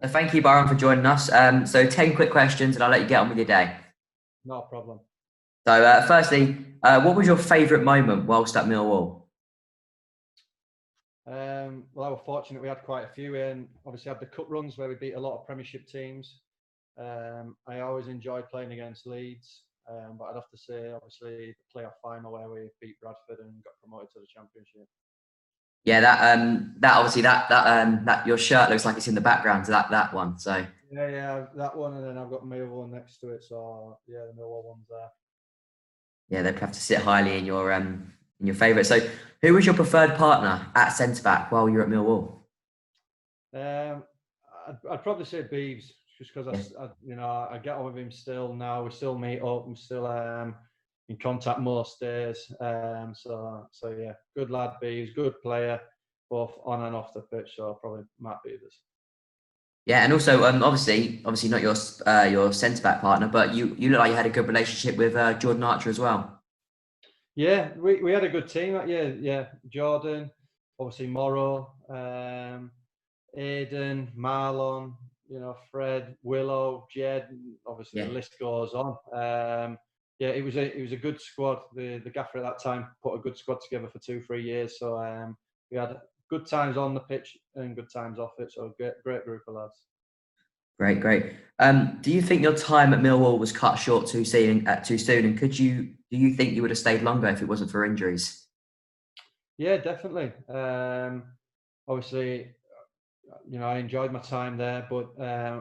Thank you, Byron, for joining us. So 10 quick questions and I'll let you get on with your day. No problem. So firstly, what was your favourite moment whilst at Millwall? Well, I was fortunate we had quite a few, and obviously had the cup runs where we beat a lot of Premiership teams. I always enjoyed playing against Leeds, but I'd have to say, obviously, the playoff final where we beat Bradford and got promoted to the Championship. Yeah, that obviously that your shirt looks like it's in the background to that one. So Yeah, that one, and then I've got Millwall next to it. So yeah, the Millwall one's there. yeah, they'd have to sit highly in your favourite. So who was your preferred partner at centre back while you were at Millwall? I'd probably say Beeves, just because I get on with him still now. We still meet up. I'm still in contact most days. So yeah, good lad, Beeves, good player, both on and off the pitch. So probably Matt Beavers. Yeah, and also obviously not your centre back partner, but you look like you had a good relationship with Jordan Archer as well. Yeah, we had a good team that year. Yeah, Jordan, obviously Morrow, Aidan, Marlon, Fred, Willow, Jed. Obviously, Yeah. the list goes on. Yeah, it was a good squad. The gaffer at that time put a good squad together for 2-3 years. So we had good times on the pitch and good times off it. So great group of lads. Great. Do you think your time at Millwall was cut short too soon? And do you think you would have stayed longer if it wasn't for injuries? Yeah, definitely. Obviously, I enjoyed my time there, but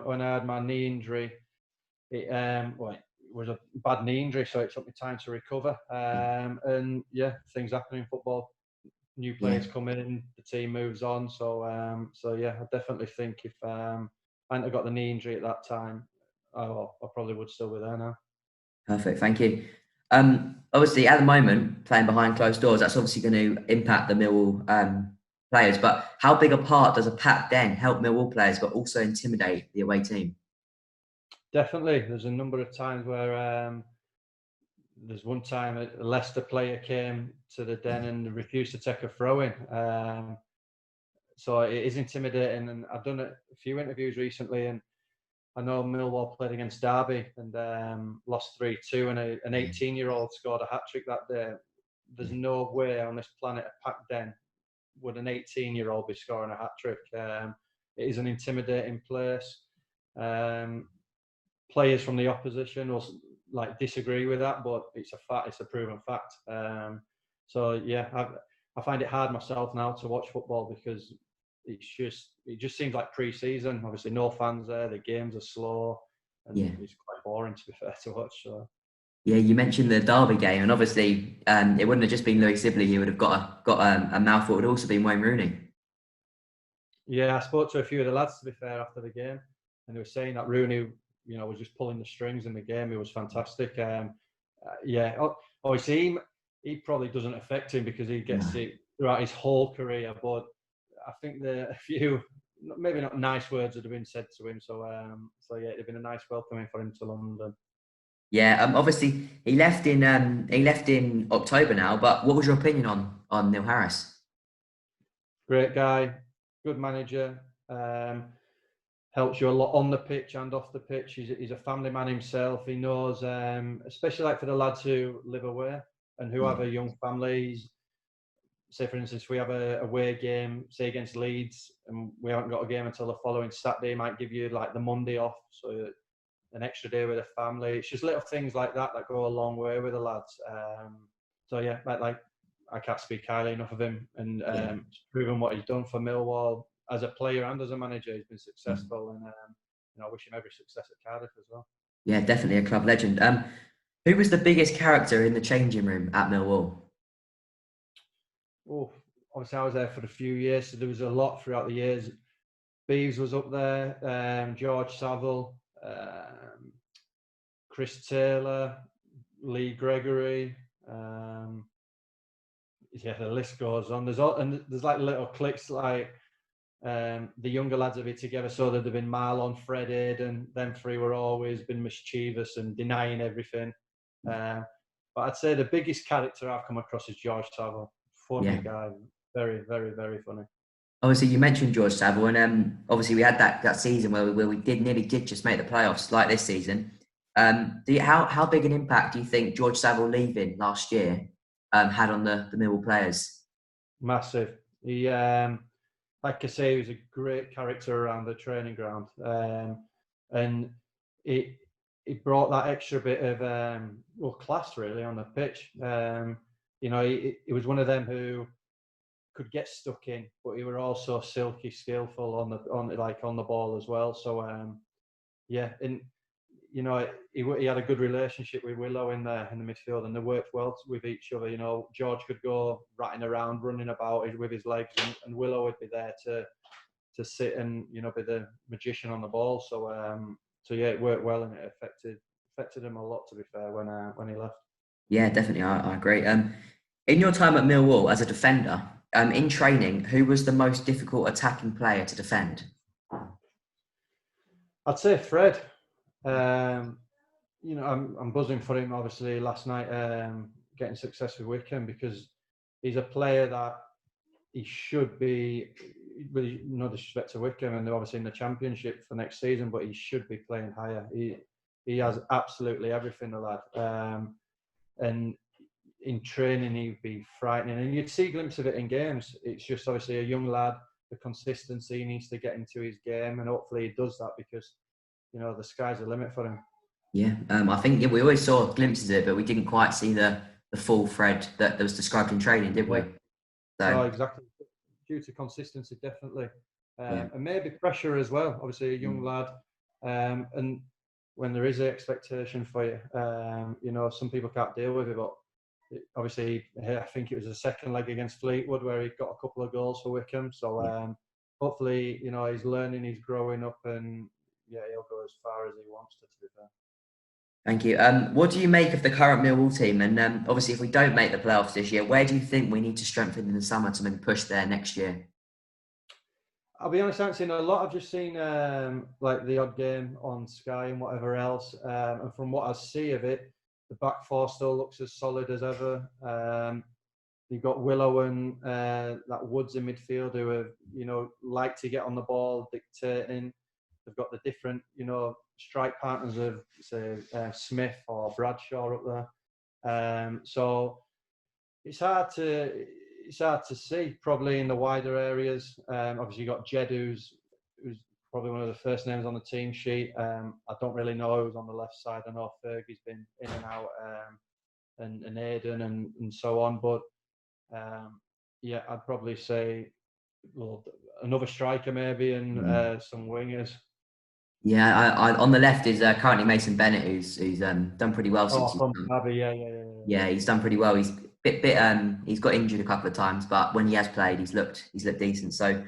when I had my knee injury, it was a bad knee injury, so it took me time to recover. And yeah, things happen in football. New players come in, the team moves on. So yeah, I definitely think if I hadn't have got the knee injury at that time, I probably would still be there now. Perfect, thank you. Obviously, at the moment, playing behind closed doors, that's obviously going to impact the Millwall players. But how big a part does a packed den help Millwall players, but also intimidate the away team? Definitely, there's a number of times where there's one time a Leicester player came to the den and refused to take a throw in. So it is intimidating, and I've done a few interviews recently, and I know Millwall played against Derby and lost 3-2, and an 18-year-old scored a hat-trick that day. There's no way on this planet, a packed den, would an 18-year-old be scoring a hat-trick. It is an intimidating place. Players from the opposition will disagree with that, but it's a fact. It's a proven fact. So yeah, I find it hard myself now to watch football because it just seems like pre-season. Obviously, no fans there. The games are slow, and it's quite boring to be fair to watch. So. Yeah, you mentioned the Derby game, and obviously, it wouldn't have just been Louis Sibley who would have got a mouthful. It would also been Wayne Rooney. Yeah, I spoke to a few of the lads, to be fair, after the game, and they were saying that Rooney, was just pulling the strings in the game. He was fantastic. Yeah, obviously, he probably doesn't affect him because he gets it throughout his whole career. But I think a few, maybe not nice words would have been said to him. So yeah, it'd have been a nice welcoming for him to London. Yeah, obviously he left in October now. But what was your opinion on Neil Harris? Great guy, good manager. Helps you a lot on the pitch and off the pitch. He's a family man himself. He knows, especially for the lads who live away and who have a young families. Say, for instance, we have a away game, say against Leeds, and we haven't got a game until the following Saturday. He might give you the Monday off, so an extra day with the family. It's just little things like that go a long way with the lads. So yeah, I can't speak highly enough of him, and proven what he's done for Millwall as a player and as a manager. He's been successful, and I wish him every success at Cardiff as well. Yeah, definitely a club legend. Who was the biggest character in the changing room at Millwall? Oh, obviously I was there for a few years, so there was a lot throughout the years. Beeves was up there, George Saville, Chris Taylor, Lee Gregory. Yeah, the list goes on. There's little cliques the younger lads have been together, so there'd have been Marlon, Fred, Aidan. Them three were always been mischievous and denying everything. But I'd say the biggest character I've come across is George Saville. Funny guy, very, very, very funny. Obviously, you mentioned George Saville, and obviously we had that season where we nearly did just make the playoffs, like this season. How big an impact do you think George Saville leaving last year had on the Millwall players? Massive. He, like I say, he was a great character around the training ground, and it brought that extra bit of class really on the pitch. He was one of them who could get stuck in, but he were also silky skillful on the ball as well. So yeah, and he had a good relationship with Willow in the midfield, and they worked well with each other. George could go ratting around, running about with his legs, and Willow would be there to sit and be the magician on the ball. So yeah, it worked well, and it affected him a lot. To be fair, when he left. Yeah, definitely, I agree. In your time at Millwall as a defender, in training, who was the most difficult attacking player to defend? I'd say Fred. I'm buzzing for him. Obviously, last night getting success with Wickham, because he's a player that he should be. Really, no disrespect to Wickham, and they're obviously in the Championship for next season, but he should be playing higher. He has absolutely everything, the lad. And in training, he'd be frightening, and you'd see a glimpse of it in games. It's just obviously a young lad. The consistency needs to get into his game, and hopefully he does that, because the sky's the limit for him. Yeah, I think we always saw glimpses of it, but we didn't quite see the full Fred that was described in training, did we? So, no, exactly. Due to consistency, definitely, and maybe pressure as well. Obviously, a young lad, and when there is an expectation for you, some people can't deal with it. But obviously, I think it was the second leg against Fleetwood where he got a couple of goals for Wickham. So hopefully, he's learning, he's growing up, and he'll go as far as he wants to be fair. Thank you. What do you make of the current Millwall team? And obviously, if we don't make the playoffs this year, where do you think we need to strengthen in the summer to maybe push there next year? I'll be honest, I haven't seen a lot. I've just seen like the odd game on Sky and whatever else. And from what I see of it, the back four still looks as solid as ever. You've got Willow and that Woods in midfield who are, like to get on the ball, dictating. They've got the different, strike partners of, say, Smith or Bradshaw up there. So it's hard to see probably in the wider areas. Obviously, you've got Jed, who's probably one of the first names on the team sheet. I don't really know who's on the left side. I know Fergie's been in and out, and Aidan and so on. But I'd probably say another striker maybe, and some wingers. Yeah, I on the left is currently Mason Bennett, who's done pretty well since. Yeah, he's done pretty well. He's he's got injured a couple of times, but when he has played, he's looked decent. So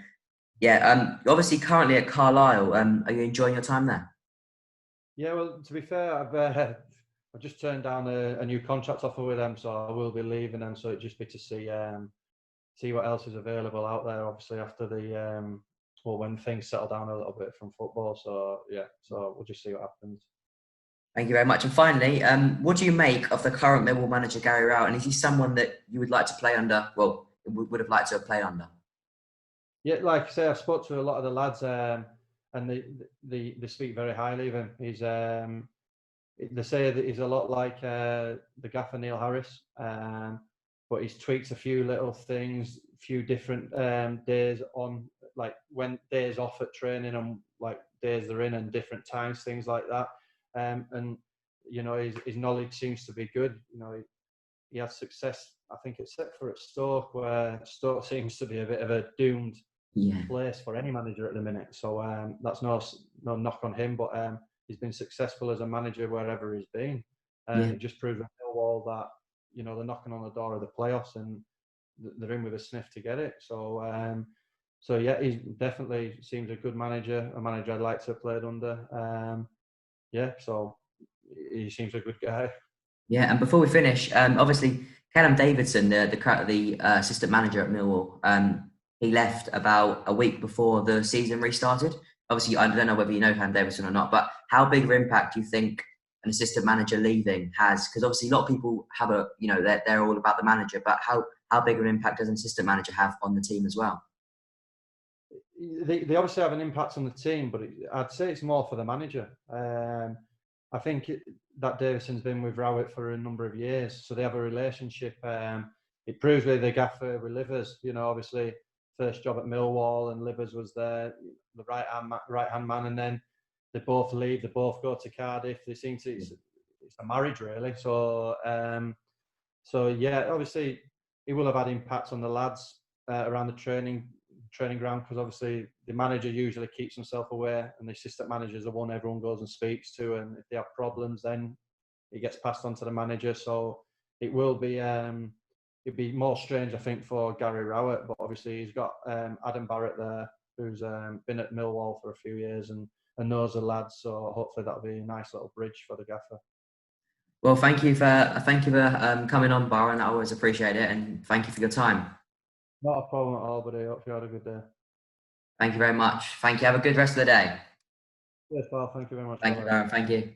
yeah, obviously currently at Carlisle, are you enjoying your time there? Yeah, well, to be fair, I've just turned down a new contract offer with them, so I will be leaving them. So it'd just be to see what else is available out there. Obviously, after when things settle down a little bit from football. So we'll just see what happens. Thank you very much. And finally, what do you make of the current Millwall manager, Gary Rowett? And is he someone that you would like to play under? Well, would have liked to have played under? Yeah, like I say, I've spoke to a lot of the lads, and they speak very highly of him. He's they say that he's a lot like the gaffer Neil Harris, but he's tweaked a few little things, few different days on, like when days off at training and like days they're in and different times, things like that. And his knowledge seems to be good. He has success, I think, except for at Stoke, where Stoke seems to be a bit of a doomed place for any manager at the minute. So that's no knock on him, but he's been successful as a manager wherever he's been. It just proves at Millwall that they're knocking on the door of the playoffs and they're in with a sniff to get it. So he definitely seems a good manager, a manager I'd like to have played under. So he seems a good guy. Yeah, and before we finish, obviously Callum Davidson, the assistant manager at Millwall, he left about a week before the season restarted. Obviously, I don't know whether you know Callum Davidson or not, but how big of an impact do you think an assistant manager leaving has? Because obviously, a lot of people have they're all about the manager, but how big of an impact does an assistant manager have on the team as well? they obviously have an impact on the team, but I'd say it's more for the manager. I think that Davison's been with Rowett for a number of years, so they have a relationship. It proves with the gaffer with Livers. You know, obviously first job at Millwall, and Livers was there, the right hand man, and then they both leave. They both go to Cardiff. They seem to it's a marriage really. So yeah, obviously it will have had impact on the lads around the training ground, because obviously the manager usually keeps himself aware, and the assistant manager is the one everyone goes and speaks to, and if they have problems then it gets passed on to the manager. So it will be it'd be more strange, I think, for Gary Rowett, but obviously he's got Adam Barrett there, who's been at Millwall for a few years and knows the lads, so hopefully that'll be a nice little bridge for the gaffer. Well, thank you for coming on, Byron. I always appreciate it, and thank you for your time. Not a problem at all, buddy. I hope you had a good day. Thank you very much. Thank you. Have a good rest of the day. Yes, pal. Thank you very much. Thank you, Byron. Thank you.